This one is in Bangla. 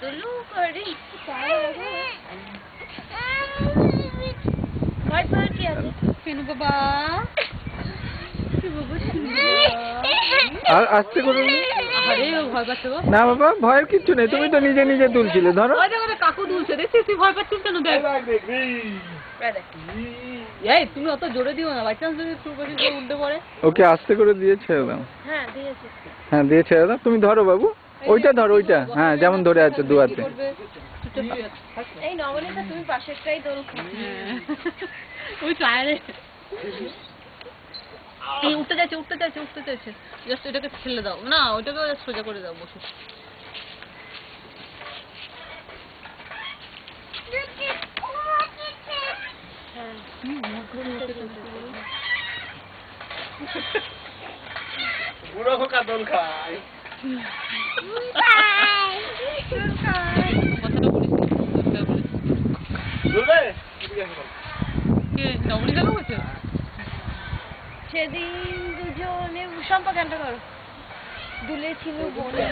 তুলু করি ভয় পাওয়ার কি আছে কেনু বাবা আর আস্তে করে আরে ভয় পাচ্ছ না বাবা, ভয়ের কিচ্ছু নেই, তুমি তো নিজে নিজে তুলছিলে। ধরো ওই দেখো কাকু দুলছে দেখছিস তুই ভয় পাচ্ছিস কেন দেখ এই তুমি অত জোরে দিও না, বাই চান্স যদি তুই বসে উল্টে পড়ে। ওকে আস্তে করে দিয়ে ছেড়ে দাও। হ্যাঁ দিয়েছি। হ্যাঁ দিয়ে ছেড়ে দাও। তুমি ধরো বাবু, ওইটা ধরো, ওইটা হ্যাঁ যেমন ধরে আছো দু হাতে। এই নবনীতা তুমি পাশেরটাই দোল ওই টায়ারে এই উঠতে যাচ্ছে জাস্ট এটাকে ঠেলে দাও না, ওইটাকে সোজা করে দাও বসে। বুড়ো খোকা দোল খায়। সেদিন দুজনে সম্পা গানটা করো দুলে ছিল বনে